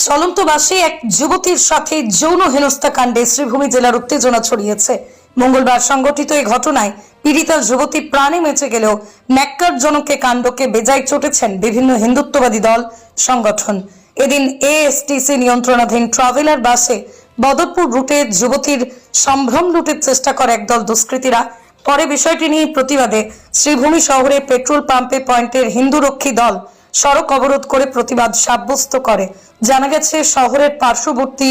চলন্ত বাসে এক যুবতীর সাথে যৌন হেনস্থা কাণ্ডে শ্রীভূমি জেলার উত্তেজনা ছড়িয়েছে। মঙ্গলবার সংঘটিত এই ঘটনায় পীড়িতা যুবতী প্রাণে বেঁচে গেলেও ন্যাক্কারজনক কাণ্ডকে বেজায় চটেছেন বিভিন্ন হিন্দুত্ববাদী দল সংগঠন। এদিন এএসটিসি নিয়ন্ত্রণাধীন ট্রাভেলার বাসে বদরপুর রুটে যুবতীর সম্ভ্রম লুটের চেষ্টা করে একদল দুষ্কৃতীরা। পরে বিষয়টি নিয়ে প্রতিবাদে শ্রীভূমি শহরে পেট্রোল পাম্পে পয়েন্টের হিন্দুরক্ষী দল সড়ক অবরোধ করে প্রতিবাদ সাব্যস্ত করে। জানা গেছে, শহরের পার্শ্ববর্তী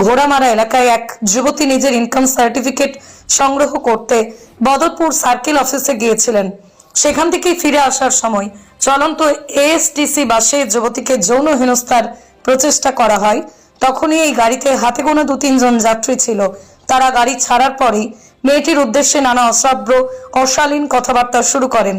ঘোড়ামারা এলাকায় এক যুবতী নিজের ইনকাম সার্টিফিকেট সংগ্রহ করতে বদরপুর সার্কেল অফিসে গিয়েছিলেন। সেখান থেকে ফিরে আসার সময় চলন্ত এএসটিসি বাসে যুবতীকে যৌন হেনস্থার প্রচেষ্টা করা হয়। তখনই এই গাড়িতে হাতে গোনা 2-3 জন যাত্রী ছিল। তারা গাড়ি ছাড়ার পরেই মেয়েটির উদ্দেশ্যে নানা অশ্রাব্য অশালীন কথাবার্তা শুরু করেন।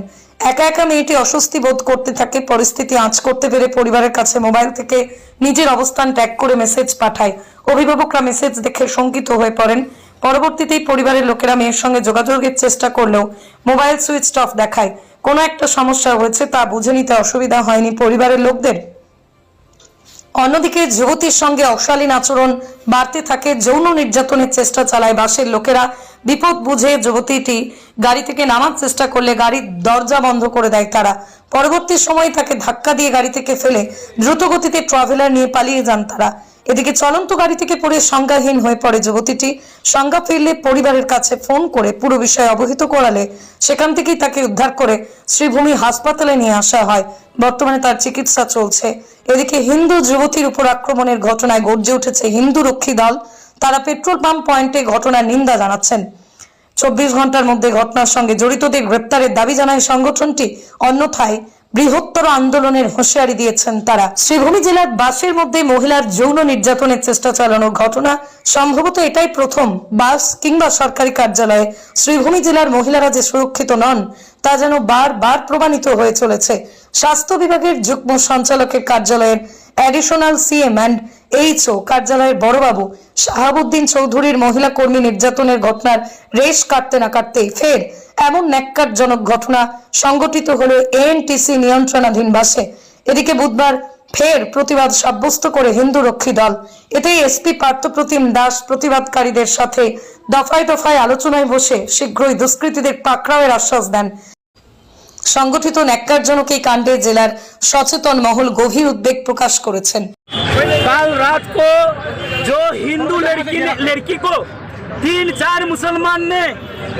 একা একা মেয়েটি অস্বস্তি বোধ করতে থাকে। পরিস্থিতি আঁচ করতে পেরে পরিবারের কাছে মোবাইল থেকে নিজের অবস্থান ট্যাগ করে মেসেজ পাঠায়। অভিভাবকরা মেসেজ দেখে শঙ্কিত হয়ে পড়েন। পরবর্তীতে পরিবারের লোকেরা মেয়ের সঙ্গে যোগাযোগের চেষ্টা করলেও মোবাইল সুইচ অফ দেখায়। কোনো একটা সমস্যা হয়েছে তা বুঝে নিতে অসুবিধা হয়নি পরিবারের লোকদের। অন্যদিকে যুবতীর সঙ্গে অশালীন আচরণ বাড়তে থাকে। যৌন নির্যাতনের চেষ্টা চালায় বাসের লোকেরা। বিপদ বুঝে যুবতীটি গাড়ি থেকে নামার চেষ্টা করলে গাড়ির দরজা বন্ধ করে দেয় তারা। পরবর্তী সময়ে তাকে ধাক্কা দিয়ে গাড়ি থেকে ফেলে দ্রুত গতিতে ট্রাভেলার নিয়ে পালিয়ে যান তারা। এদিকে চলন্ত গাড়ি থেকে পড়ে সংজ্ঞাহীন হয়ে পড়ে যুবতীটি। সংজ্ঞা ফিরলে পরিবারের কাছে ফোন করে পুরো বিষয় অবহিত করালে সেখান থেকেই তাকে উদ্ধার করে শ্রীভূমি হাসপাতালে নিয়ে আসা হয়। বর্তমানে তার চিকিৎসা চলছে। এদিকে হিন্দু যুবতীর উপর আক্রমণের ঘটনায় গর্জে উঠেছে হিন্দু রক্ষী দল। তারা পেট্রোল পাম্প পয়েন্টে ঘটনার নিন্দা জানাচ্ছেন। 24 ঘন্টার মধ্যে ঘটনার সঙ্গে জড়িতদের গ্রেপ্তারের দাবি জানায় সংগঠনটি। অন্যথায় বৃহত্তর আন্দোলনের হুঁশিয়ারি দিয়েছেন তারা। শ্রীভূমি জেলার বাসের মধ্যে মহিলার যৌন নির্যাতনের চেষ্টা চালানোর ঘটনা সম্ভবত এটাই প্রথম। বাস কিংবা সরকারি কার্যালয়ে শ্রীভূমি জেলার মহিলারা যে সুরক্ষিত নন তা যেন বারবার প্রমাণিত হয়ে চলেছে। স্বাস্থ্য বিভাগের যুগ্ম সঞ্চালকের কার্যালয়ের অ্যাডিশনাল সিএম অ্যান্ড এইচও কার্যালয়ের বড়বাবু শাহাবুদ্দিন চৌধুরীর মহিলা কর্মী নির্যাতনের ঘটনার রেশ কাটতে না কাটতেই ফের এমন ন্যাক্কারজনক ঘটনা সংঘটিত হলো এএনটিসি নিয়ন্ত্রণাধীন বাসে। এদিকে বুধবার ফের প্রতিবাদ সাব্যস্ত করে হিন্দু রক্ষী দল। এতেই এসপি পার্থপ্রতিম দাস প্রতিবাদকারীদের সাথে দফায় দফায় আলোচনায় বসে শীঘ্রই দুষ্কৃতীদের পাকড়াওয়ের আশ্বাস দেন। সংগঠিত ন্যাক্কারজনক এই কাণ্ডে জেলার সচেতন মহল গভীর উদ্বেগ প্রকাশ করেছেন। कल रात को जो हिंदू लड़की को 3-4 मुसलमान ने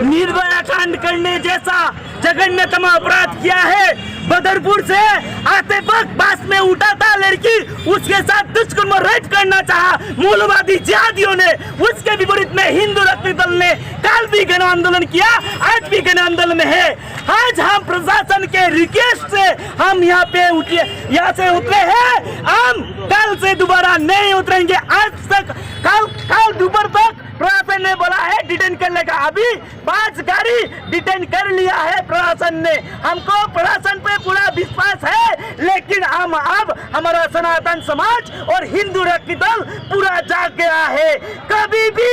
निर्भया कांड करने जैसा जघन्यतम अपराध किया है। बदरपुर से आते वक्त बस में उठा था लड़की, उसके साथ दुष्कर्म रेप करना चाहा मूलवादी जिहादियों ने। उसके विपरीत में हिंदू रक्षी दल ने कल भी गण आंदोलन किया, आज भी गण आंदोलन में है। आज हम प्रशासन के रिक्वेस्ट से हम यहाँ से उतरे हैं। हम कल से दोबारा नहीं उतरेंगे। आज तक कल दोपहर तक प्रशासन ने बोला है डिटेन करने का। अभी 5 गाड़ी डिटेन कर लिया है प्रशासन ने। हमको प्रशासन पे पूरा विश्वास है, लेकिन हम अब हमारा सनातन समाज और हिंदू रक्षी दल पूरा जाग गया है। कभी भी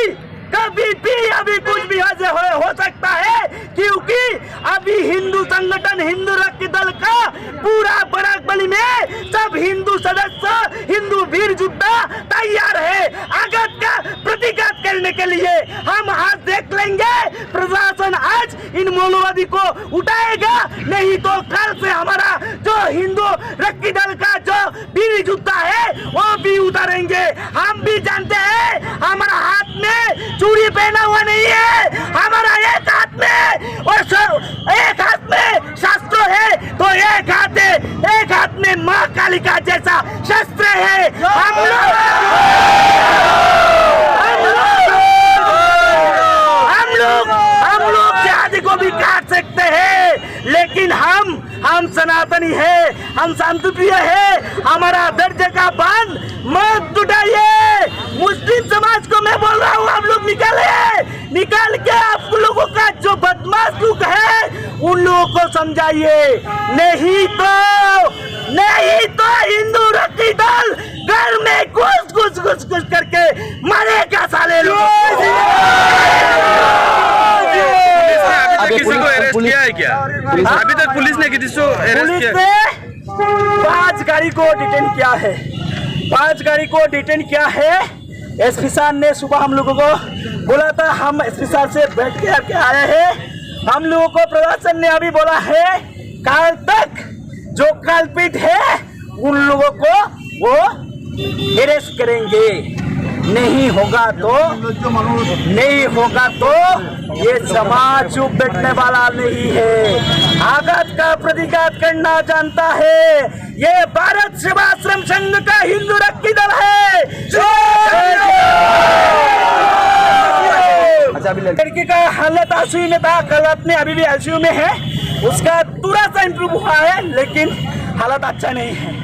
अभी कुछ भी हो सकता है, क्योंकि अभी हिंदू संगठन हिंदू रक्षी दल का पूरा बराकबली में सब हिंदू सदस्य हिंदू वीर योद्धा तैयार है आघात का प्रतिघात करने के लिए। हम हाथ देख लेंगे, प्रशासन आज इन मौलवादी को उठाएगा, नहीं तो कल से हमारा जो हिंदू रक्षी दल का जो वीर योद्धा है वो भी उतारेंगे। हम भी जानते हैं हमारा हाथ में चूड़ी पहना हुआ नहीं है, हमारा एक हाथ में शस्त्र है, तो एक हाथ में माँ काली का जैसा शस्त्र है। हम लोग जिहादी को भी काट सकते हैं, लेकिन हम सनातनी है, हम शांतिप्रिय है। हमारा दर्जे का बांध मत टूटाइए। मुस्लिम समाज को मैं बोल रहा हूँ, आप लोग निकाल के आप लोगों का जो बदमाश लोग है उन लोगों को समझाइए, नहीं तो हिंदू रक्षी दल घर में घुस करके मरेगा साले लोग। किसी को अरेस्ट किया है क्या? अभी तक पुलिस ने किसी को अरेस्ट पुलिस किया? ने 5 गाड़ी को डिटेन किया है। 5 गाड़ी को डिटेन किया है। एसपी साहब ने सुबह हम लोगों को बोला था, हम एसपी साहब से बैठ के आए हैं। हम लोगों को प्रशासन ने अभी बोला है कल तक जो कल्पित है उन लोगों को वो अरेस्ट करेंगे। नहीं होगा तो ये समाज चुप बैठने वाला नहीं है, आघात का प्रतिघात करना जानता है। ये भारत सेवाश्रम संघ का हिंदू रक्षी दल है। लड़की का हालत आईसीयू में था, कल रात में अभी भी आईसीयू में है। उसका थोड़ा सा इम्प्रूव हुआ है लेकिन हालत अच्छा नहीं है।